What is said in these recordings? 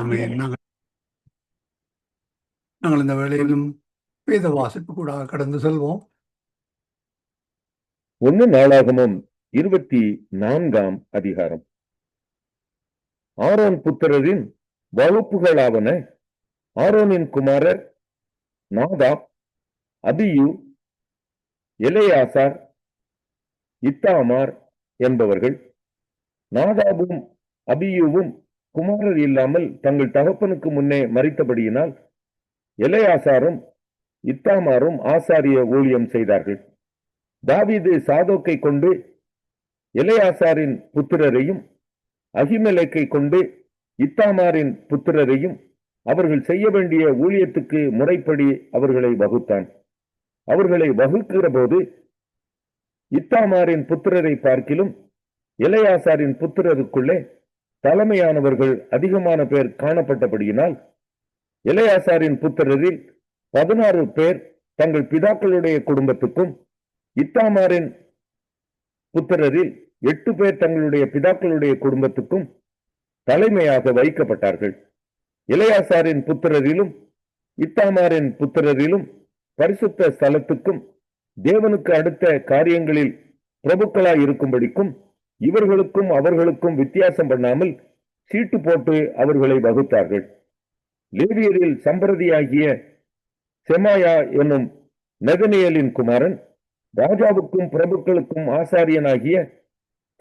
ஆமென். நாங்கள் இந்த வேளையிலும் வேத வாசிப்பு கூட கடந்து செல்வோம். 1 நாளாகமம் 24ஆம் அதிகாரம். ஆரோன் புத்திரரின் வகுப்புகளாவன: ஆரோனின் குமாரர் நாதாப், அபியூ, எலெயாசார், இத்தாமார் என்பவர்கள். நாதாபும் அபியூவும் குமாரர் இல்லாமல் தங்கள் தகப்பனுக்கு முன்னே மரித்தபடியினால் எலெயாசாரும் இத்தாமாரும் ஆசாரிய ஊழியம் செய்தார்கள். தாவீது சாதோக்கை கொண்டு எலெயாசாரின் புத்திரரையும், அகிமெலேக்கை கொண்டு இத்தாமாரின் புத்திரரையும் அவர்கள் செய்ய வேண்டிய ஊழியத்துக்கு முறைப்படி அவர்களை வகுத்தான். அவர்களை வகுக்கிற போது இத்தாமாரின் புத்திரரை பார்க்கிலும் எலெயாசாரின் புத்திரருக்குள்ளே தலைமையானவர்கள் அதிகமான பேர் காணப்பட்டபடியினால் எலெயாசாரின் புத்திரரில் 16 பேர் தங்கள் பிதாக்களுடைய குடும்பத்துக்கும், இத்தாமாரின் புத்திரரில் 8 பேர் தங்களுடைய பிதாக்களுடைய குடும்பத்துக்கும் தலைமையாக வைக்கப்பட்டார்கள். எலெயாசாரின் புத்திரரிலும் இத்தாமாரின் புத்திரரிலும் பரிசுத்த ஸ்தலத்துக்கும் தேவனுக்கு அடுத்த காரியங்களில் பிரபுக்களாய் இருக்கும்படிக்கும் இவர்களுக்கும் அவர்களுக்கும் வித்தியாசம் பண்ணாமல் சீட்டு போட்டு அவர்களை வகுத்தார்கள். லேவியரில் சம்பிரதியாகிய செமாயா என்னும் நெதனியேலின் குமாரன் ராஜாவுக்கும் பிரபுக்களுக்கும் ஆசாரியனாகிய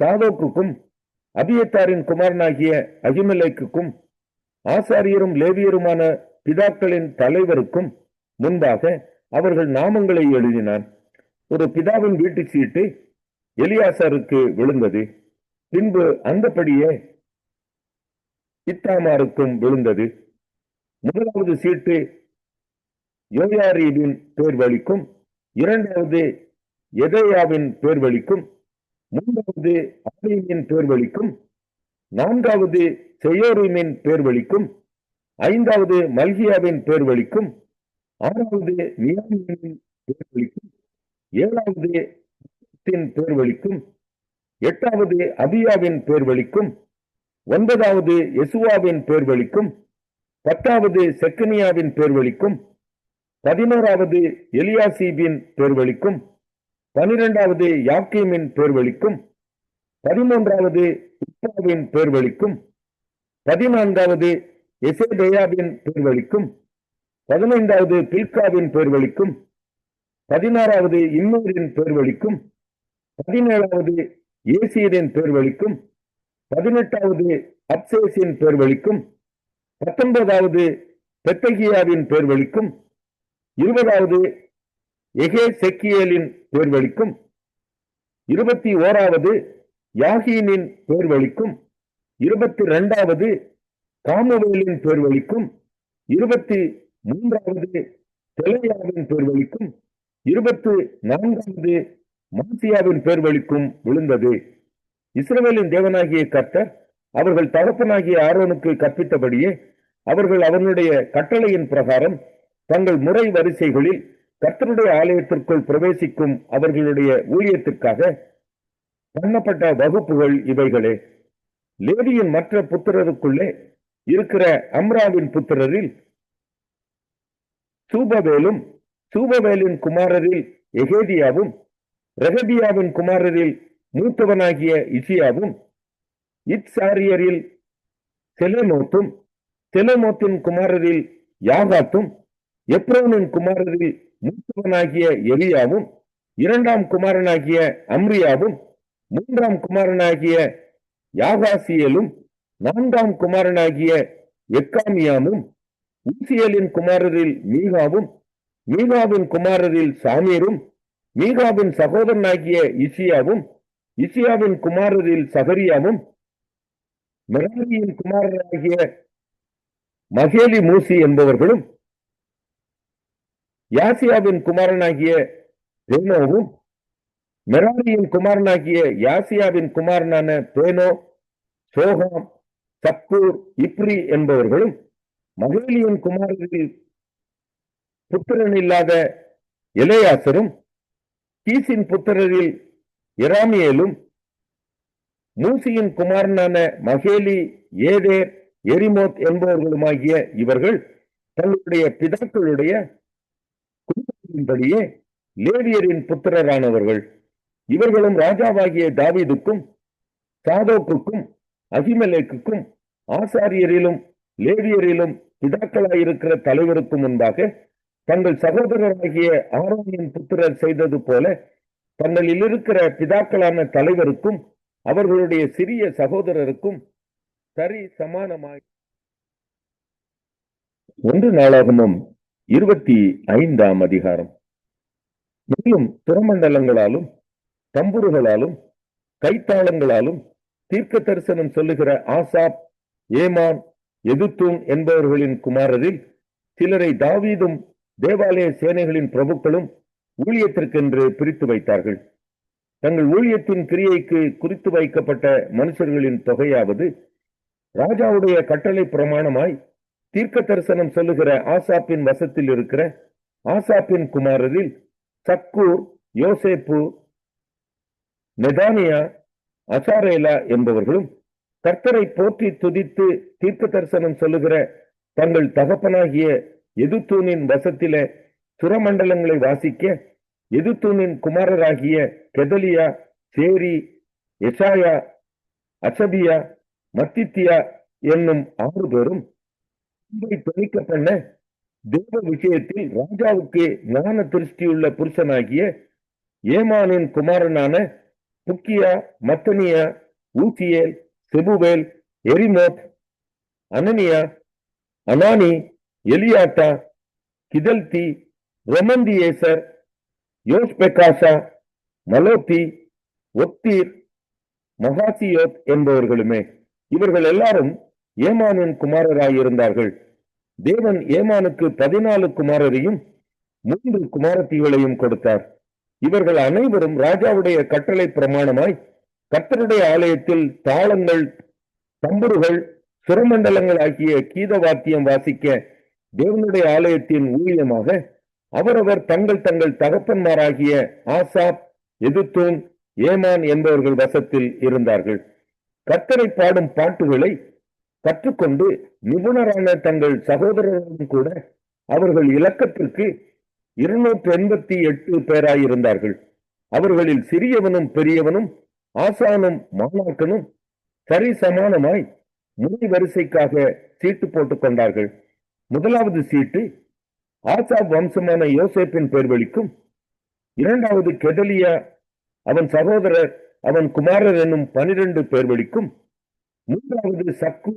சாதோக்குக்கும், அபியத்தாரின் குமாரனாகிய அகிமெலேக்குக்கும், ஆசாரியரும் லேவியருமான பிதாக்களின் தலைவருக்கும் முன்பாக அவர்கள் நாமங்களை எழுதினான். ஒரு பிதாவின் வீட்டு சீட்டு எலியாசாருக்கு விழுந்தது. பின்பு அந்தபடியே இத்தாமாருக்கும் விழுந்தது. முதலாவது சீட்டு யோயாரீபின் பேர் வழிக்கும், இரண்டாவது எதேயாவின் பேர் வழிக்கும், மூன்றாவது ஆலீமின் பேர் வழிக்கும், நான்காவது செயோரிமின் பேர் வழிக்கும், ஐந்தாவது மல்கியாவின் பேர் வழிக்கும், ஆறாவது நியாமியின் பேர் வழிக்கும், ஏழாவது பேர் வழிக்கும், எட்டாவது அபியாவின் பேர் வழிக்கும், ஒன்பதாவது யெசுவாவின் பேர் வழிக்கும், 10வது செக்கனியாவின் பேர் வழிக்கும், 11வது எலியாசீபின் பேர் வழிக்கும், 12வது யாக்கீமின் பேர் வழிக்கும், 13வது உப்பாவின் பேர் வழிக்கும், 14வது எசேதேயாவின் பேர் வழிக்கும், 15வது பில்காவின் பேர் வழிக்கும், 16வது இன்னூரின் பேர் வழிக்கும், 17வது ஏசீரின் பேர் வழிக்கும், 18வது அப்சேசின் பேர் வழிக்கும், 19வது பெத்தகியாவின் பேர் வழிக்கும், 20வது எகேசெக்கியேலின் பேர் வழிக்கும், 21வது யாகீனின் பேர் வழிக்கும், 22வது காமுவேலின் பேர் வழிக்கும், 23வது தெலேயாவின் பேர் வழிக்கும், 24வது மாசியாவின் பேர் வழிக்கும் விழுந்தது. இஸ்ரவேலின் தேவனாகிய கர்த்தர் அவர்கள் தகப்பனாகிய ஆரோனுக்கு கற்பித்தபடியே அவர்கள் அவனுடைய கட்டளையின் பிரகாரம் தங்கள் முறை வரிசைகளில் கர்த்தருடைய ஆலயத்திற்குள் பிரவேசிக்கும் அவர்களுடைய ஊழியத்திற்காக பண்ணப்பட்ட வகுப்புகள் இவைகளே. லேவியின் மற்ற புத்திரருக்குள்ளே இருக்கிற அம்ராவின் புத்திரரில் சூபவேலும், சூபவேலின் குமாரரில் எகேதியாவும், ரெகபியாவின் குமாரரில் மூத்தவனாகிய இசியாவும், இத்சாரியரில் செலமோத்தும், செலமோத்தின் குமாரரில் யாகாத்தும், எப்ரோனின் குமாரரில் மூத்தவனாகிய எலியாவும், 2ஆம் குமாரனாகிய அம்ரியாவும், 3ஆம் குமாரனாகிய யாகாசியலும், 4ஆம் குமாரனாகிய எக்காமியாமும், ஊசியலின் குமாரரில் மீகாவும், மீகாவின் குமாரரில் சாமீரும், மீகாவின் சகோதரனாகிய இசியாவும், இசியாவின் குமாரரில் சகரியாவும், மெராரியின் குமாரராகிய மகேலி மூசி என்பவர்களும், யாசியாவின் குமாரனாகிய பேனோவும், மெராரியின் குமாரனாகிய யாசியாவின் குமாரனான பேனோ, சோகாம், சக்கூர், இப்ரி என்பவர்களும், மகேலியின் குமாரரில் புத்திரன் இல்லாத எலேயாசரும், கீசின் புத்திரரில் எராமியேலும், மூசியின் குமாரனான மகேலி, ஏதேர், எரிமோத் என்பவர்களுமாகிய இவர்கள் தங்களுடைய பிதாக்களுடைய குடும்பத்தின்படியே லேவியரின் புத்திரரானவர்கள். இவர்களும் ராஜாவாகிய தாவீதுக்கும் சாதோக்குக்கும் அகிமெலேக்குக்கும் ஆசாரியரிலும் லேவியரிலும் பிதாக்களாயிருக்கிற தலைவருக்கும் முன்பாக தங்கள் சகோதரராகிய ஆரோனின் புத்திரர் செய்தது போல தங்களில் இருக்கிற பிதாக்களான தலைவருக்கும் அவர்களுடைய சிறிய சகோதரருக்கும் சரி சமானமாய். 1 நாளாகமம் 25ஆம் அதிகாரம். மேலும் துறமண்டலங்களாலும் தம்புருகளாலும் கைத்தாளங்களாலும் தீர்க்க தரிசனம் சொல்லுகிற ஆசாப், ஏமான், எதுத்தூன் என்பவர்களின் குமாரரில் சிலரை தாவீதும் தேவாலய சேனைகளின் பிரபுக்களும் ஊழியத்திற்கென்று பிரித்து வைத்தார்கள். தங்கள் ஊழியத்தின் கிரியைக்கு குறித்து வைக்கப்பட்ட மனுஷர்களின் தொகையாவது ராஜாவுடைய கட்டளை பிரமாணமாய் தீர்க்க தரிசனம் சொல்லுகிற ஆசாப்பின் வசத்தில் இருக்கிற ஆசாப்பின் குமாரரில் சக்கூர், யோசேப்பு, நெதானியா, அசாரேலா என்பவர்களும் கர்த்தரை போற்றி துதித்து தீர்க்க தரிசனம் சொல்லுகிற தங்கள் தகப்பனாகிய எதுத்தூனின் வசத்தில சுரமண்டலங்களை வாசிக்க எதுத்தூனின் குமாரராகிய கெதலியா, சேரி, எசாயா, அசபியா, மத்தித்தியா என்னும் 6 பேரும் துணிக்க பண்ண தேவ விஷயத்தில் ராஜாவுக்கு ஞான திருஷ்டியுள்ள புருஷனாகிய ஏமானின் குமாரனான புக்கியா, மத்தனியா, ஊசியேல், செபுவேல், எரிமோத், அனனியா, அனானி, எலியாத்தா, கிதல்தி, ரொமந்தியேசர், யோஸ்பெகாசா, மலோத்தி, ஒத்தீர், மகாசியோத் என்பவர்களுமே. இவர்கள் எல்லாரும் ஏமானின் குமாரராயிருந்தார்கள். தேவன் ஏமானுக்கு 14 குமாரரையும் 3 குமாரத்திகளையும் கொடுத்தார். இவர்கள் அனைவரும் ராஜாவுடைய கட்டளை பிரமாணமாய் கர்த்தருடைய ஆலயத்தில் தாளங்கள், தம்புருகள், சுரமண்டலங்கள் ஆகிய கீத வாத்தியம் வாசிக்க தேவனுடைய ஆலயத்தின் ஊழியமாக அவரவர் தங்கள் தங்கள் தகப்பன்மாராகிய ஆசாப், எதுத்தூன், ஏமான் என்பவர்கள் வசத்தில் இருந்தார்கள். கர்த்தரை பாடும் பாட்டுகளை கற்றுக்கொண்டு நிபுணரான தங்கள் சகோதரர்களும் கூட அவர்கள் இலக்கத்திற்கு 288 பேராயிருந்தார்கள். அவர்களில் சிறியவனும் பெரியவனும் ஆசானும் மாணாக்கனும் சரி சமானமாய் முறை வரிசைக்காக சீட்டு போட்டுக் கொண்டார்கள். முதலாவது சீட்டு ஆசாப் வம்சமான யோசேப்பின் பேர் வழிக்கும், 2வது கெதலியா அவன் சகோதரர் அவன் குமாரர் என்னும் 12 பேர் வழிக்கும், 3வது சக்கு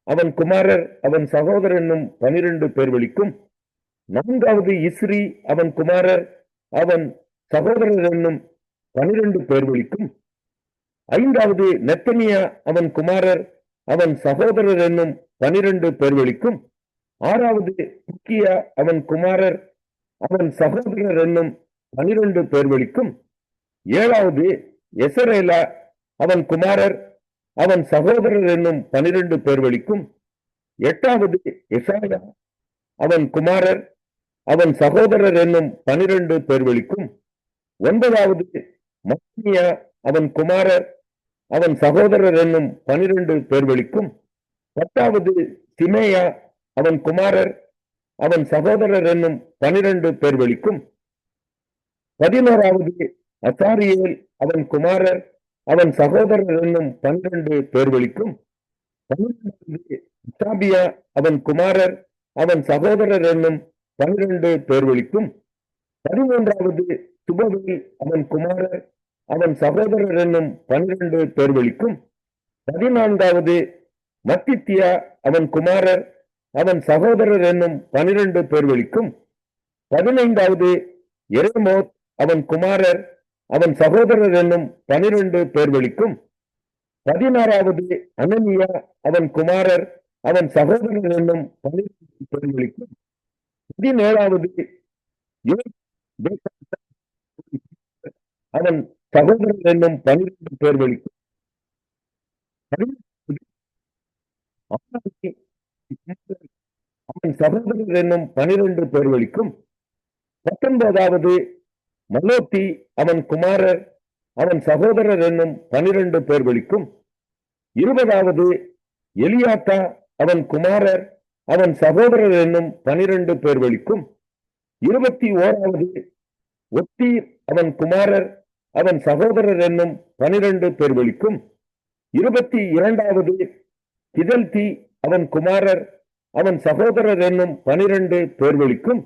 அவன் குமாரர் அவன் சகோதரர் என்னும் 12 பேர் வழிக்கும், 4வது இஸ்ரி அவன் குமாரர் அவன் சகோதரர் என்னும் 12 பேர் வழிக்கும், 5வது நெத்தனியா அவன் குமாரர் அவன் சகோதரர் என்னும் 12 பேர் வழிக்கும், 6வது புக்கியா அவன் குமாரர் அவன் சகோதரர் என்னும் 12 பேர் வழிக்கும், 7வது எசரேலா அவன் குமாரர் அவன் சகோதரர் என்னும் 12 பேர் வழிக்கும், 8வது எசாயா அவன் குமாரர் அவன் சகோதரர் என்னும் 12 பேர் வழிக்கும், 9வது மத்தினியா அவன் குமாரர் அவன் சகோதரர் என்னும் 12 பேர் வழிக்கும், 10வது சிமேயா அவன் குமாரர் அவன் சகோதரர் என்னும் 12 பேர் வழிக்கும், 11வது அசாரியேல் அவன் குமாரர் அவன் சகோதரர் என்னும் 12 பேர் வழிக்கும், 12வது அசாபியா அவன் குமாரர் அவன் சகோதரர் என்னும் 12 பேர் வழிக்கும், 13வது சுபவேல் அவன் குமாரர் அவன் சகோதரர் என்னும் 12 பேர் வழிக்கும், 14வது மத்தித்தியா அவன் குமாரர் அவன் சகோதரர் என்னும் 12 பேர் வழிக்கும், 15வது எரேமோத் அவன் குமாரர் அவன் சகோதரர் என்னும் 12 பேர் வழிக்கும், 16வது அனனியா அவன் குமாரர் அவன் சகோதரர் என்னும் 12 பேர் வழிக்கும், 17வது அவன் சகோதரர் என்னும் 12 பேர் வழிக்கும், 18வது அவன் சகோதரர் என்னும் 12 பேர் வழிக்கும், 19வது மலோத்தி அவன் குமாரர் அவன் சகோதரர் என்னும் 12 பேர் வழிக்கும், 20வது எலியாத்தா அவன் குமாரர் அவன் சகோதரர் என்னும் 12 பேர் வழிக்கும் 21வது ஒத்தீர் அவன் குமாரர் அவன் சகோதரர் என்னும் 12 பேர் வழிக்கும் 22வது கிதல்தி அவன் குமாரர் அவன் சகோதரர் என்னும் 12 பேர் வழிக்கும்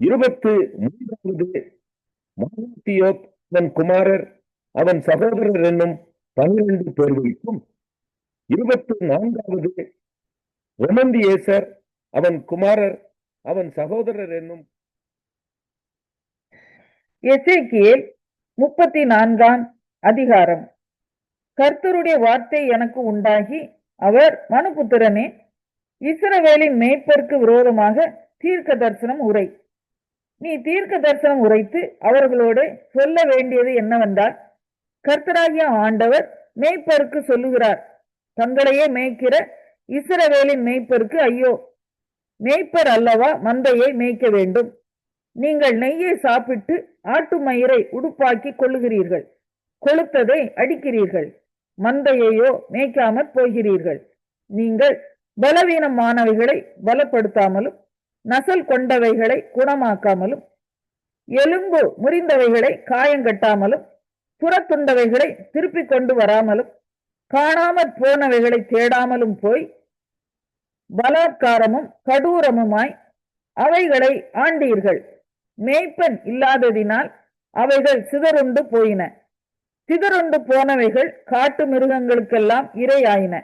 23வது மானத்தியோத் அவன் குமாரர் அவன் சகோதரர் என்னும் 12 பேர் வழிக்கும் 24வது ரெமந்தியேசர் அவன் குமாரர் அவன் சகோதரர் என்னும். எசேக்கியேல் 34ஆம் அதிகாரம். கர்த்தருடைய வார்த்தை எனக்கு உண்டாகி, அவர் மனுபுத்திரனே, இஸ்ரவேலின் மேய்ப்பருக்கு விரோதமாக தீர்க்க தரிசனம் உரை. நீ தீர்க்க தரிசனம் உரைத்து அவர்களோடு சொல்ல வேண்டியது என்னவென்றால், கர்த்தராகிய ஆண்டவர் மேய்ப்பருக்கு சொல்லுகிறார், தங்களையே மேய்க்கிற இஸ்ரவேலின் மேய்ப்பருக்கு ஐயோ! மேய்ப்பர் அல்லவா மந்தையை மேய்க்க வேண்டும். நீங்கள் நெய்யை சாப்பிட்டு ஆட்டு மயிரை உடுப்பாக்கி கொள்ளுகிறீர்கள், கொளுத்ததை அடிக்கிறீர்கள், மந்தையையோ மேய்க்காமற் போகிறீர்கள். நீங்கள் பலவீனமானவைகளை பலப்படுத்தாமலும் நசல் கொண்டவைகளை குணமாக்காமலும் எலும்பு முறிந்தவைகளை காயங்கட்டாமலும் புறத்துண்டவைகளை திருப்பிக் கொண்டு வராமலும் காணாமற் போனவைகளை தேடாமலும் போய் பலாத்காரமும் கடூரமுமாய் அவைகளை ஆண்டீர்கள். மேய்ப்பன் இல்லாததினால் அவைகள் சிதறுண்டு போயின. சிதறுண்டு போனவைகள் காட்டு மிருகங்களுக்கெல்லாம் இரையாயின.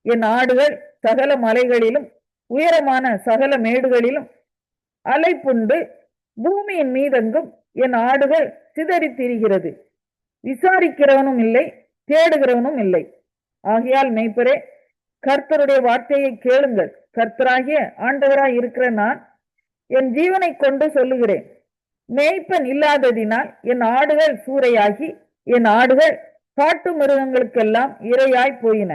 என் ஆடுகள் சகல மலைகளிலும் உயரமான சகல மேடுகளிலும் அலைப்புண்டு பூமியின் மீதெங்கும் என் ஆடுகள் சிதறி திரிகிறது. விசாரிக்கிறவனும் இல்லை, தேடுகிறவனும் இல்லை. ஆகையால் மேய்ப்பரே, கர்த்தருடைய வார்த்தையை கேளுங்கள். கர்த்தராகிய ஆண்டவராய் இருக்கிற நான் என் ஜீவனை கொண்டு சொல்லுகிறேன், மேய்ப்பன் இல்லாததினால் என் ஆடுகள் சூறையாகி என் ஆடுகள் காட்டு மிருகங்களுக்கெல்லாம் இரையாய் போயின.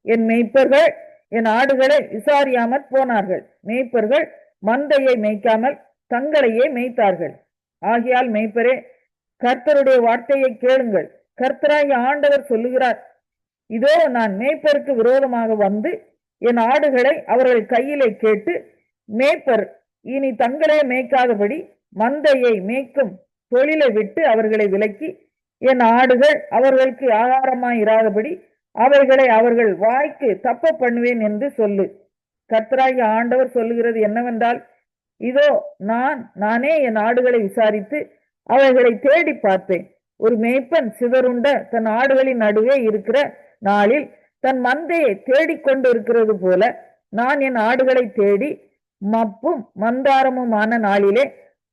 என் மேய்ப்பர்கள் என் ஆடுகளை விசாரியாமற் போனார்கள். மேய்ப்பர்கள் மந்தையை மேய்க்காமல் தங்களையே மேய்த்தார்கள். ஆகையால் மேய்ப்பரே, கர்த்தருடைய வார்த்தையை கேளுங்கள். கர்த்தராகிய ஆண்டவர் சொல்லுகிறார், இதோ நான் மேய்ப்பருக்கு விரோதமாக வந்து என் ஆடுகளை அவர்கள் கையிலே கேட்டு, மேய்ப்பர் இனி தங்களே மேய்க்காதபடி மந்தையை மேய்க்கும் தொழிலை விட்டு அவர்களை விலக்கி, என் ஆடுகள் அவர்களுக்கு ஆகாரமாய் இராதபடி அவைகளை அவர்கள் வாய்க்கு தப்ப பண்ணுவேன் என்று சொல்லு. கர்த்தராகிய ஆண்டவர் சொல்லுகிறது என்னவென்றால், இதோ நானே என் ஆடுகளை விசாரித்து அவைகளை தேடி பார்ப்பேன். ஒரு மேய்ப்பன் சிதறுண்ட தன் ஆடுகளின் நடுவே இருக்கிற நாளில் தன் மந்தையை தேடிக்கொண்டு இருக்கிறது போல நான் என் ஆடுகளை தேடி மப்பும் மந்தாரமுமான நாளிலே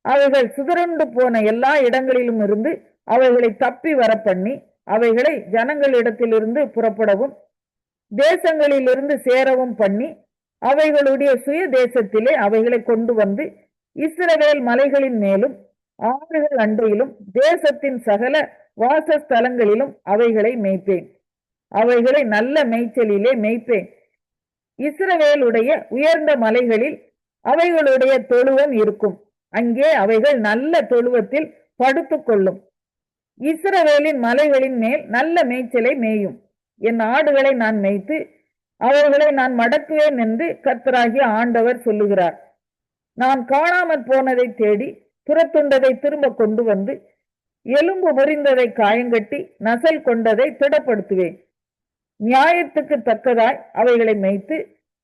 அவைகள் சிதறுண்டு போன எல்லா இடங்களிலும் இருந்து அவைகளை தப்பி வர பண்ணி அவைகளை ஜனங்களிடத்திலிருந்து புறப்படவும் தேசங்களிலிருந்து சேரவும் பண்ணி அவைகளுடைய சுய தேசத்திலே அவைகளை கொண்டு வந்து இஸ்ரவேல் மலைகளின் மேலும் ஆறுகள் அண்டையிலும் தேசத்தின் சகல வாசஸ்தலங்களிலும் அவைகளை மேய்ப்பேன். அவைகளை நல்ல மேய்ச்சலிலே மேய்ப்பேன். இஸ்ரவேலுடைய உயர்ந்த மலைகளில் அவைகளுடைய தொழுவம் இருக்கும். அங்கே அவைகள் நல்ல தொழுவத்தில் படுத்து கொள்ளும். இஸ்ரவேலின் மலைகளின் மேல் நல்ல மேய்ச்சலை மேயும். என் ஆடுகளை நான் மேய்த்து அவர்களை நான் மடக்குவேன் என்று கர்த்தராகிய ஆண்டவர் சொல்லுகிறார். நான் காணாமற் போனதை தேடி புறத்துண்டதை திரும்ப கொண்டு வந்து எலும்பு முறிந்ததை காயங்கட்டி நசல் கொண்டதை திடப்படுத்துவேன். நியாயத்துக்கு தக்கதாய் அவைகளை மேய்த்து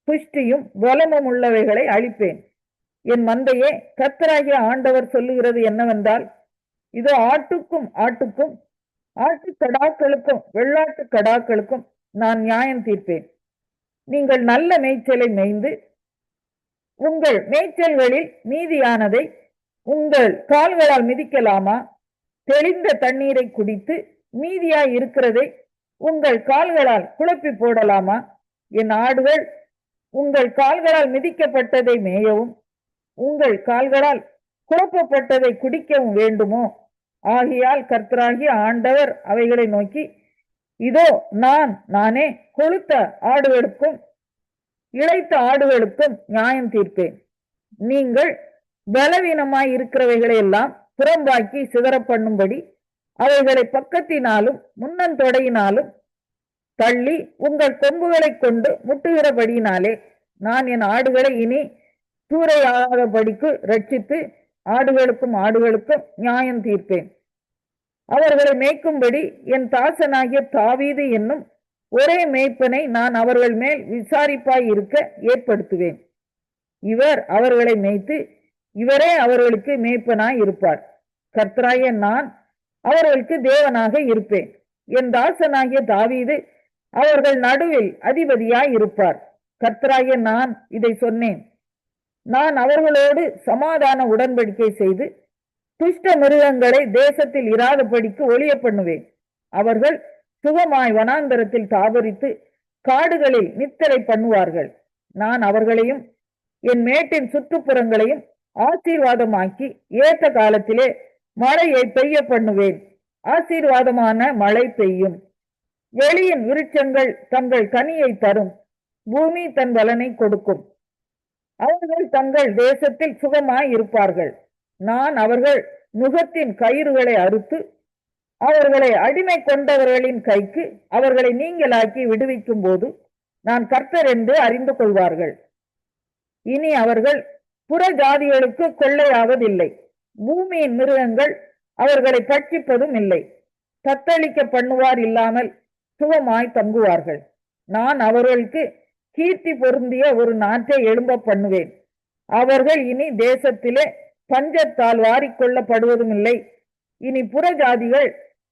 புஷ்டியும் பலமும் உள்ளவைகளை அழிப்பேன். என் மந்தையே, கர்த்தராகிய ஆண்டவர் சொல்லுகிறது என்னவென்றால், இதோ ஆட்டுக்கும் ஆட்டு கடாக்களுக்கும் வெள்ளாட்டு கடாக்களுக்கும் நான் நியாயம் தீர்ப்பேன். நீங்கள் நல்ல மேய்ச்சலை மேய்ந்து உங்கள் மேய்ச்சல்களில் மீதியானதை உங்கள் கால்களால் மிதிக்கலாமா? தெளிந்த தண்ணீரை குடித்து மீதியாய் இருக்கிறதை உங்கள் கால்களால் குழப்பி போடலாமா? என் ஆடுகள் உங்கள் கால்களால் மிதிக்கப்பட்டதை மேயவும் உங்கள் கால்களால் குழப்பப்பட்டதை குடிக்கவும் வேண்டுமோ? ஆகையால் கர்த்தராகிய ஆண்டவர் அவைகளை நோக்கி, இதோ நானே கொழுத்த ஆடுகளுக்கும் இளைத்த ஆடுகளுக்கும் நியாயம் தீர்ப்பேன். நீங்கள் பலவீனமாய் இருக்கிறவைகளை எல்லாம் புறம்பாக்கி சிதற பண்ணும்படி அவைகளை பக்கத்தினாலும் முன்னந்தொடையினாலும் தள்ளி உங்கள் கொம்புகளைக் கொண்டு முட்டுகிறபடியினாலே நான் என் ஆடுகளை இனி சூறையாகாதபடிக்கு ரட்சித்து ஆடுகளுக்கும் நியாயம் தீர்ப்பேன். அவர்களை மேய்க்கும்படி என் தாசனாகிய தாவீது என்னும் ஒரே மேய்ப்பனை நான் அவர்கள் மேல் விசாரிப்பாய் இருக்க ஏற்படுத்துவேன். இவர் அவர்களை மேய்த்து இவரே அவர்களுக்கு மேய்ப்பனாய் இருப்பார். கர்த்தராகிய நான் அவர்களுக்கு தேவனாக இருப்பேன். என் தாசனாகிய தாவீது அவர்கள் நடுவில் அதிபதியாய் இருப்பார். கர்த்தராகிய நான் இதை சொன்னேன். நான் அவர்களோடு சமாதான உடன்படிக்கை செய்து துஷ்ட மிருகங்களை தேசத்தில் இராதபடிக்கு ஒழிய பண்ணுவேன். அவர்கள் சுகமாய் வனாந்தரத்தில் தாபரித்து காடுகளில் நித்தரை பண்ணுவார்கள். நான் அவர்களையும் என் மேட்டின் சுற்றுப்புறங்களையும் ஆசீர்வாதமாக்கி ஏற்ற காலத்திலே மழையை பெய்ய பண்ணுவேன். ஆசீர்வாதமான மழை பெய்யும். வெளியின் விருட்சங்கள் தங்கள் கனியை தரும். பூமி தன் பலனை கொடுக்கும். அவர்கள் தங்கள் தேசத்தில் சுகமாய் இருப்பார்கள். நான் அவர்கள் நுகத்தின் கயிறுகளை அறுத்து அவர்களை அடிமை கொண்டவர்களின் கைக்கு அவர்களை நீங்களாக்கி விடுவிக்கும் போது நான் கர்த்தர் என்று அறிந்து கொள்வார்கள். இனி அவர்கள் புற ஜாதிகளுக்கு கொள்ளையாவதில்லை. பூமியின் மிருகங்கள் அவர்களை பட்சிப்பதும் இல்லை. தத்தளிக்க பண்ணுவார் இல்லாமல் சுகமாய் தங்குவார்கள். நான் அவர்களுக்கு கீர்த்தி பொருந்திய ஒரு நாட்டை எழும்ப பண்ணுவேன். அவர்கள் இனி தேசத்திலே பஞ்சத்தால் வாரிக்கொள்ளப்படுவதும் இல்லை. இனி புறஜாதிகள்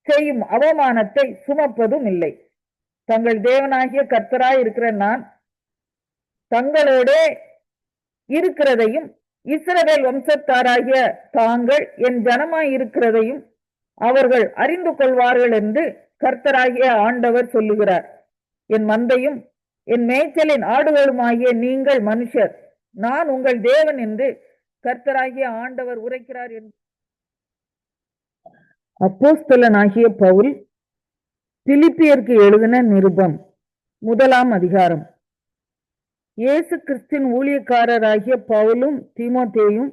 செய்யும் அவமானத்தை சுமப்பதும் இல்லை. தங்கள் தேவனாகிய கர்த்தராய் இருக்கிற நான் தங்களோடே இருக்கிறதையும் இஸ்ரவேல் வம்சத்தாராகிய தாங்கள் என் ஜனமாய் இருக்கிறதையும் அவர்கள் அறிந்து கொள்வார்கள் என்று கர்த்தராகிய ஆண்டவர் சொல்லுகிறார். என் மந்தையும் என் மேய்ச்சலின் ஆடுகளுமாகிய நீங்கள் மனுஷர், நான் உங்கள் தேவன் என்று கர்த்தராகிய ஆண்டவர் உரைக்கிறார் என்று. அப்போஸ்தலனாகிய பவுல் பிலிப்பியருக்கு எழுதின நிருபம் 1ஆம் அதிகாரம். இயேசு கிறிஸ்தின் ஊழியக்காரராகிய பவுலும் தீமோத்தேயும்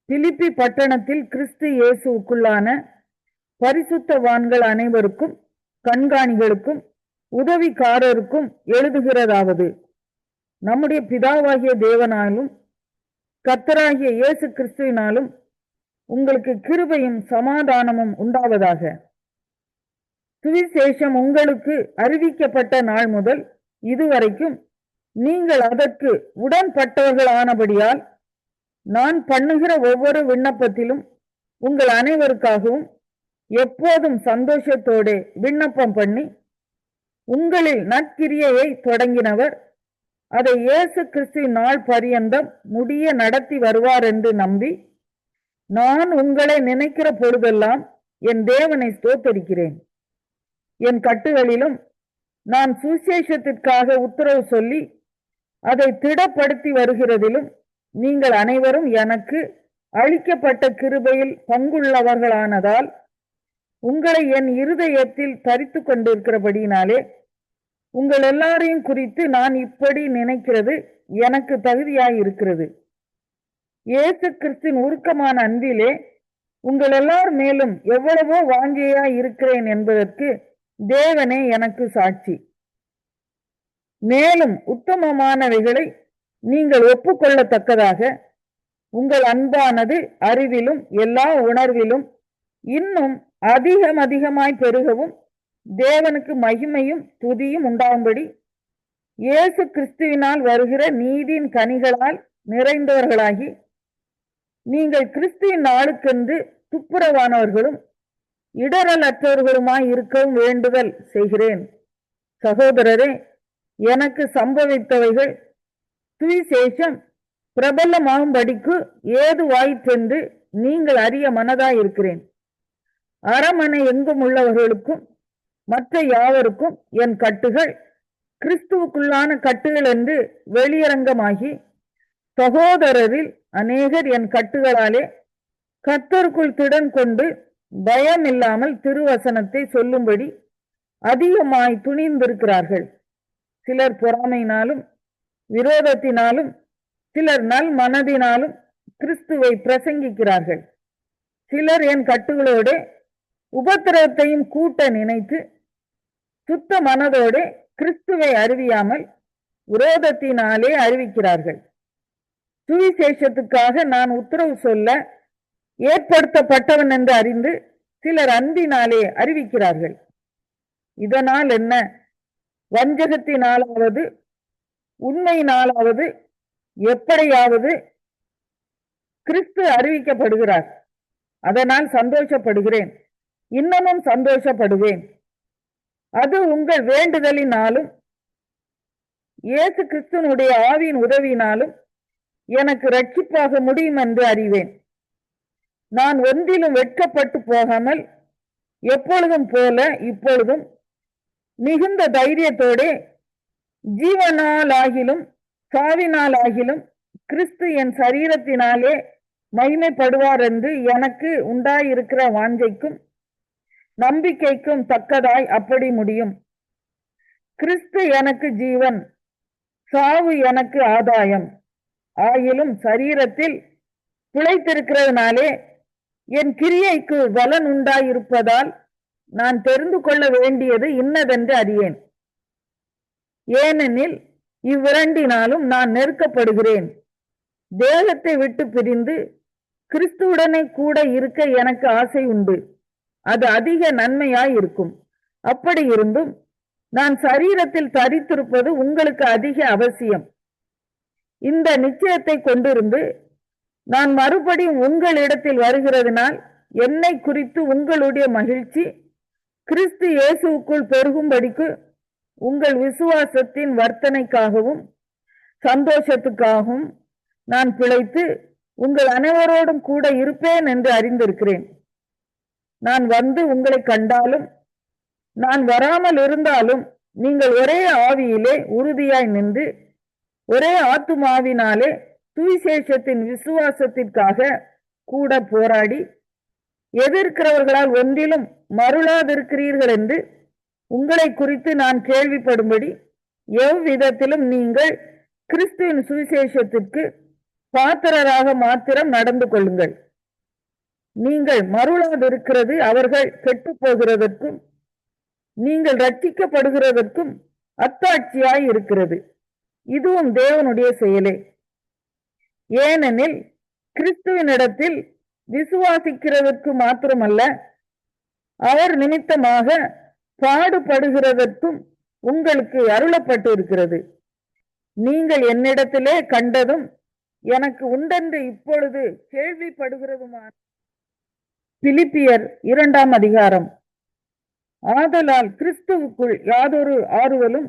பிலிப்பி பட்டணத்தில் கிறிஸ்து இயேசுவுக்குள்ளான பரிசுத்தவான்கள் அனைவருக்கும் கண்காணிகளுக்கும் உதவிக்காரருக்கும் எழுதுகிறதாவது, நம்முடைய பிதாவாகிய தேவனாலும் கர்த்தராகிய இயேசு கிறிஸ்துவினாலும் உங்களுக்கு கிருபையும் சமாதானமும் உண்டாவதாக. சுவிசேஷம் உங்களுக்கு அறிவிக்கப்பட்ட நாள் முதல் இதுவரைக்கும் நீங்கள் அதற்கு உடன்பட்டவர்களானபடியால் நான் பண்ணுகிற ஒவ்வொரு விண்ணப்பத்திலும் உங்கள் அனைவருக்காகவும் எப்போதும் சந்தோஷத்தோடு விண்ணப்பம் பண்ணி உங்களில் நற்கிரியையை தொடங்கினவர் அதை இயேசு கிறிஸ்துவின் நாள் பரியந்தம் முடிய நடத்தி வருவார் என்று நம்பி நான் உங்களை நினைக்கிற பொழுதெல்லாம் என் தேவனை ஸ்தோத்தரிக்கிறேன். என் கட்டுகளிலும் நான் சுவிசேஷத்திற்காக உத்தரவு சொல்லி அதை திடப்படுத்தி வருகிறதிலும் நீங்கள் அனைவரும் எனக்கு அளிக்கப்பட்ட கிருபையில் பங்குள்ளவர்களானதால் உங்களை என் இருதயத்தில் தரித்து கொண்டிருக்கிறபடியினாலே உங்கள் எல்லாரையும் குறித்து நான் இப்படி நினைக்கிறது எனக்கு தகுதியாயிருக்கிறது. இயேசு கிறிஸ்துவின் உருக்கமான அன்பிலே உங்கள் எல்லார் மேலும் எவ்வளவோ வாஞ்சையாய் இருக்கிறேன் என்பதற்கு தேவனே எனக்கு சாட்சி. மேலும் உத்தமமானவைகளை நீங்கள் ஒப்புக்கொள்ளத்தக்கதாக உங்கள் அன்பானது அறிவிலும் எல்லா உணர்விலும் இன்னும் அதிகமாய் பெருகவும் தேவனுக்கு மகிமையும் துதியும் உண்டாகும்படி இயேசு கிறிஸ்துவினால் வருகிற நீதியின் கனிகளால் நிறைந்தவர்களாகி நீங்கள் கிறிஸ்துவின் நாளுக்கென்று துப்புரவானவர்களும் இடரலற்றவர்களுமாய் இருக்கவும் வேண்டுதல் செய்கிறேன். சகோதரரே, எனக்கு சம்பவித்தவைகள் சுவிசேஷம் பிரபலமாகும்படிக்கு ஏதுவாயிற்றென்று நீங்கள் அறிய மனதாயிருக்கிறேன். அரமனை எங்கும் உள்ளவர்களுக்கும் மற்ற யாவருக்கும் என் கட்டுகள் கிறிஸ்துவுக்குள்ளான கட்டுகள் என்று வெளியரங்கமாகி சகோதரரில் அநேகர் என் கட்டுகளாலே கர்த்தருக்குள் திடன் கொண்டு பயம் இல்லாமல் திருவசனத்தை சொல்லும்படி அதிகமாய் துணிந்திருக்கிறார்கள். சிலர் பொறாமையினாலும் விரோதத்தினாலும் சிலர் நல் மனதினாலும் கிறிஸ்துவை பிரசங்கிக்கிறார்கள். சிலர் என் கட்டுகளோடு உபத்திரவத்தையும் கூட்ட நினைத்து சுத்த மனதோடு கிறிஸ்துவை அறிவியாமல் விரோதத்தினாலே அறிவிக்கிறார்கள். சுவிசேஷத்துக்காக நான் உத்தரவு சொல்ல ஏற்படுத்தப்பட்டவன் என்று அறிந்து சிலர் அன்பினாலே அறிவிக்கிறார்கள். இதனால் என்ன? வஞ்சகத்தினாலாவது உண்மையினாலாவது எப்படியாவது கிறிஸ்து அறிவிக்கப்படுகிறார். அதனால் சந்தோஷப்படுகிறேன், இன்னமும் சந்தோஷப்படுவேன். அது உங்கள் வேண்டுதலினாலும் இயேசு கிறிஸ்துனுடைய ஆவியின் உதவியினாலும் எனக்கு ரட்சிப்பாக முடியும் என்று அறிவேன். நான் ஒன்றிலும் வெட்கப்பட்டு போகாமல் எப்பொழுதும் போல இப்பொழுதும் மிகுந்த தைரியத்தோடு ஜீவனாலாகிலும் சாவினாலாகிலும் கிறிஸ்து என் சரீரத்தினாலே மகிமைப்படுவார் என்று எனக்கு உண்டாயிருக்கிற வாஞ்சைக்கும் நம்பிக்கைக்கும் தக்கதாய் அப்படி முடியும். கிறிஸ்து எனக்கு ஜீவன், சாவு எனக்கு ஆதாயம். ஆயிலும் சரீரத்தில் பிழைத்திருக்கிறதுனாலே என் கிரியைக்கு பலன் உண்டாயிருப்பதால் நான் தெரிந்து கொள்ள வேண்டியது இன்னதென்று அறியேன். ஏனெனில் இவ்விரண்டினாலும் நான் நெருக்கப்படுகிறேன். தேகத்தை விட்டு பிரிந்து கிறிஸ்துவுடனே கூட இருக்க எனக்கு ஆசை உண்டு. அது அதிக நன்மையாய் இருக்கும். அப்படி இருந்தும் நான் சரீரத்தில் தரித்திருப்பது உங்களுக்கு அதிக அவசியம். இந்த நிச்சயத்தை கொண்டிருந்து நான் மறுபடியும் உங்களிடத்தில் வருகிறதுனால் என்னை குறித்து உங்களுடைய மகிழ்ச்சி கிறிஸ்து இயேசுவுக்குள் பெருகும்படிக்கு உங்கள் விசுவாசத்தின் வர்த்தனைக்காகவும் சந்தோஷத்துக்காகவும் நான் பிழைத்து உங்கள் அனைவரோடும் கூட இருப்பேன் என்று அறிந்திருக்கிறேன். நான் வந்து உங்களை கண்டாலும் நான் வராமல் இருந்தாலும் நீங்கள் ஒரே ஆவியிலே உறுதியாய் நின்று ஒரே ஆத்துமாவினாலே சுவிசேஷத்தின் விசுவாசத்திற்காக கூட போராடி எதிர்க்கிறவர்களால் ஒன்றிலும் மருளாதிருக்கிறீர்கள் என்று உங்களை குறித்து நான் கேள்விப்படும்படி எவ்விதத்திலும் நீங்கள் கிறிஸ்துவின் சுவிசேஷத்திற்கு பாத்திரராக மாத்திரம் நடந்து கொள்ளுங்கள். நீங்கள் மருளாதிருக்கிறது அவர்கள் கெட்டு போகிறதற்கும் நீங்கள் ரட்சிக்கப்படுகிறதற்கும் அத்தாட்சியாய் இருக்கிறது. இதுவும் தேவனுடைய செயலே. ஏனெனில் கிறிஸ்துவினிடத்தில் விசுவாசிக்கிறதற்கு மாத்திரமல்ல, அவர் நிமித்தமாக பாடுபடுகிறதற்கும் உங்களுக்கு அருளப்பட்டு இருக்கிறது. நீங்கள் என்னிடத்திலே கண்டதும் எனக்கு உண்டென்று இப்பொழுது கேள்விப்படுகிறதுமான பிலிப்பியர் 2ஆம் அதிகாரம். ஆதலால் கிறிஸ்துவுக்குள் யாதொரு ஆறுதலும்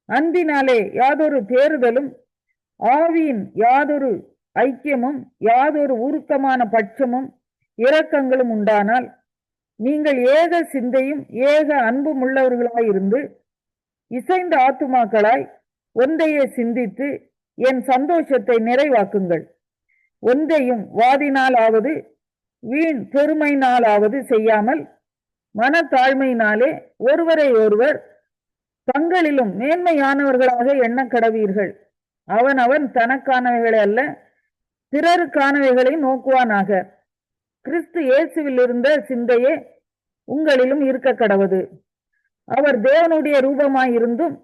அன்பினாலே யாதொரு தேறுதலும் ஆவியின் யாதொரு ஐக்கியமும் யாதொரு உருக்கமான பட்சமும் இரக்கங்களும் உண்டானால் நீங்கள் ஏக சிந்தையும் ஏக அன்பும் உள்ளவர்களாயிருந்து இசைந்த ஆத்துமாக்களாய் ஒன்றையே சிந்தித்து என் சந்தோஷத்தை நிறைவாக்குங்கள். ஒன்றையும் வாதினாலாவது வீண் பெருமையினாலாவது செய்யாமல் மனத்தாழ்மையினாலே ஒருவரை ஒருவர் தங்களிலும் மேன்மையானவர்களாக எண்ண கடவீர்கள். அவன் தனக்கானவைகளை அல்ல பிறருக்கானவைகளை நோக்குவானாக. கிறிஸ்து இயேசுவில் இருந்த சிந்தையே உங்களிலும் இருக்க கடவது. அவர் தேவனுடைய ரூபமாயிருந்தும்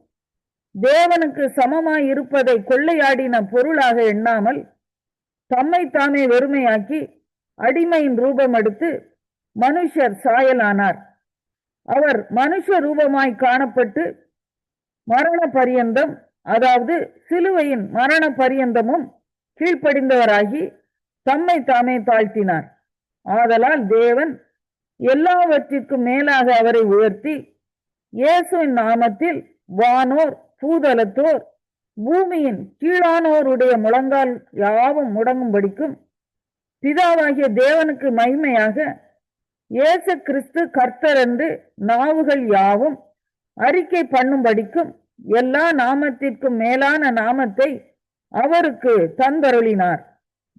தேவனுக்கு சமமாய் இருப்பதை கொள்ளையாடின பொருளாக எண்ணாமல் தம்மை தாமே வெறுமையாக்கி அடிமையின் ரூபம் எடுத்து மனுஷர் சாயலானார். அவர் மனுஷ ரூபமாய் காணப்பட்டு மரண பரியந்தம், அதாவது சிலுவையின் மரண பரியந்தமும் கீழ்ப்படிந்தவராகி தம்மை தாமே தாழ்த்தினார். ஆதலால் தேவன் எல்லாவற்றிற்கும் மேலாக அவரை உயர்த்தி இயேசுவின் நாமத்தில் வானோர் பூதலத்தோர் பூமியின் கீழானோருடைய முழங்கால் யாவும் முடங்கும்படிக்கும் பிதாவாகிய தேவனுக்கு மகிமையாக இயேசு கிறிஸ்து கர்த்தர் என்று நாவுகள் யாவும் அறிக்கை பண்ணும்படிக்கும் எல்லா நாமத்திற்கும் மேலான நாமத்தை அவருக்கு தந்தருளினார்.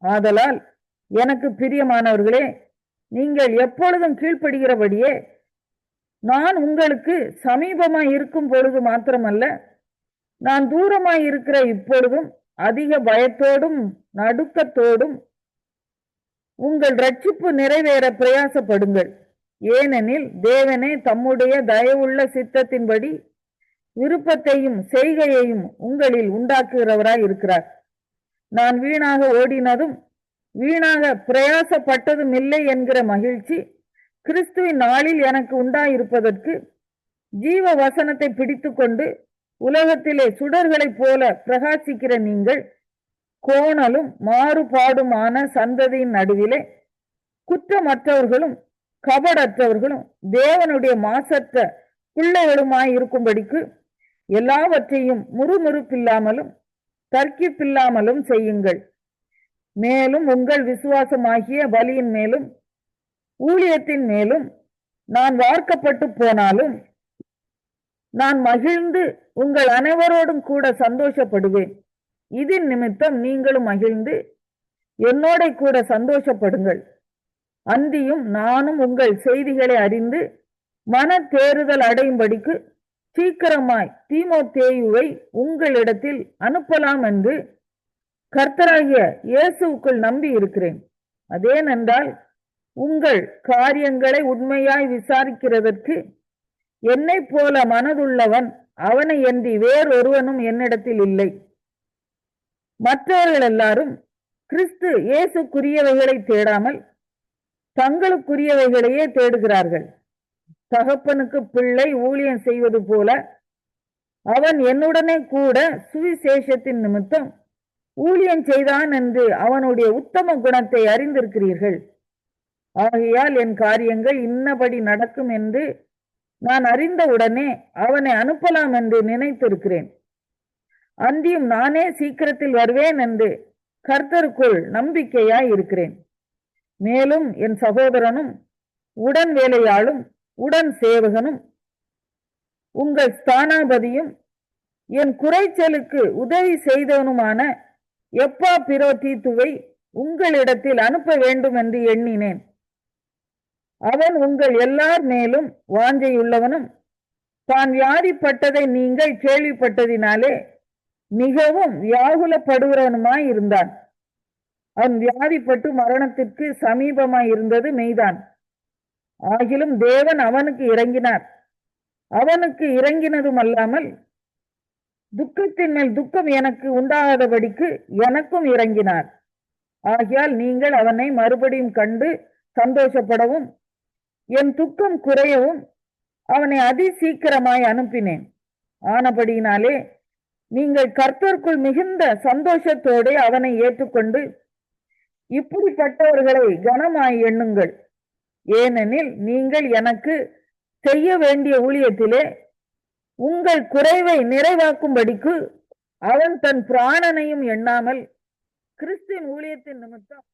ஆதலால் எனக்கு பிரியமானவர்களே, நீங்கள் எப்பொழுதும் கீழ்ப்படுகிறபடியே நான் உங்களுக்கு சமீபமாய் இருக்கும் பொழுது மாத்திரமல்ல, நான் தூரமாய் இருக்கிற இப்பொழுதும் அதிக பயத்தோடும் நடுக்கத்தோடும் உங்கள் ரட்சிப்பு நிறைவேற பிரயாசப்படுங்கள். ஏனெனில் தேவனே தம்முடைய தயவுள்ள சித்தத்தின்படி விருப்பத்தையும் செய்கையையும் உங்களில் உண்டாக்குகிறவராய் இருக்கிறார். நான் வீணாக ஓடினதும் வீணாக பிரயாசப்பட்டதும் இல்லை என்கிற மகிழ்ச்சி கிறிஸ்துவின் நாளில் எனக்கு உண்டாயிருப்பதற்கு ஜீவ வசனத்தை பிடித்து கொண்டு உலகத்திலே சுடர்களைப் போல பிரகாசிக்கிற நீங்கள் கோணலும் மாறுபாடுமான சந்ததியின் நடுவிலே குற்றமற்றவர்களும் கபடற்றவர்களும் தேவனுடைய மாசற்ற பிள்ளைகளுமாய் இருக்கும்படிக்கு எல்லாவற்றையும் முறுமுறுப்பில்லாமலும் தர்க்கிப்பில்லாமலும் செய்யுங்கள். மேலும் உங்கள் விசுவாசமாகிய பலியின் மேலும் ஊழியத்தின் மேலும் நான் வார்க்கப்பட்டு போனாலும் நான் மகிழ்ந்து உங்கள் அனைவரோடும் கூட சந்தோஷப்படுவேன். இதன் நிமித்தம் நீங்களும் மகிழ்ந்து என்னோட கூட சந்தோஷப்படுங்கள். அன்றியும் நானும் உங்கள் செய்திகளை அறிந்து மன தேறுதல் அடையும்படிக்கு சீக்கிரமாய் தீமோத்தேயுவை உங்களிடத்தில் அனுப்பலாம் என்று கர்த்தராகிய இயேசுவுக்குள் நம்பி இருக்கிறேன். அதேனென்றால் உங்கள் காரியங்களை உண்மையாய் விசாரிக்கிறதற்கு என்னை போல மனதுள்ளவன் அவனை அன்றி வேறொருவனும் என்னிடத்தில் இல்லை. மற்றவர்கள் எல்லாரும் கிறிஸ்து இயேசுக்குரியவைகளை தேடாமல் தங்களுக்குரியவைகளையே தேடுகிறார்கள். தகப்பனுக்கு பிள்ளை ஊழியம் செய்வது போல அவன் என்னுடனே கூட சுவிசேஷத்தின் நிமித்தம் ஊழியம் செய்தான் என்று அவனுடைய உத்தம குணத்தை அறிந்திருக்கிறீர்கள். ஆகையால் என் காரியங்கள் இன்னபடி நடக்கும் என்று நான் அறிந்தவுடனே அவனை அனுப்பலாம் என்று நினைத்திருக்கிறேன். அன்றியும் நானே சீக்கிரத்தில் வருவேன் என்று கர்த்தருக்குள் நம்பிக்கையாய் இருக்கிறேன். மேலும் என் சகோதரனும் உடன் வேலையாளும் உடன் சேவகனும் உங்கள் ஸ்தானாபதியும் என் குறைச்சலுக்கு உதவி செய்தவனுமான எப்பாப்பிரோதீத்துவை உங்களிடத்தில் அனுப்ப வேண்டும் என்று எண்ணினேன். அவன் உங்கள் எல்லார் மேலும் வாஞ்சையுள்ளவனும் தான் வியாதிப்பட்டதை நீங்கள் கேள்விப்பட்டதினாலே மிகவும் வியாகுலப்படுகிறவனுமாய் இருந்தான். அவன் வியாதிப்பட்டு மரணத்திற்கு சமீபமாய் இருந்தது மெய்தான். ஆகிலும் தேவன் அவனுக்கு இறங்கினார். அவனுக்கு இறங்கினதும் அல்லாமல் துக்கத்தின் மேல் துக்கம் எனக்கு உண்டாகாதபடிக்கு எனக்கும் இறங்கினார். ஆகையால் நீங்கள் அவனை மறுபடியும் கண்டு சந்தோஷப்படவும் என் துக்கம் குறையவும் அவனை அதிசீக்கிரமாய் அனுப்பினேன். ஆனபடியினாலே நீங்கள் கர்த்தருக்குள் மிகுந்த சந்தோஷத்தோடு அவனை ஏற்றுக்கொண்டு இப்படிப்பட்டவர்களை கனமாய் எண்ணுங்கள். ஏனெனில் நீங்கள் எனக்கு செய்ய வேண்டிய ஊழியத்திலே உங்கள் குறைவை நிறைவாக்கும்படிக்கு அவன் தன் பிராணனையும் எண்ணாமல் கிறிஸ்துவின் ஊழியத்தின் நிமித்தம்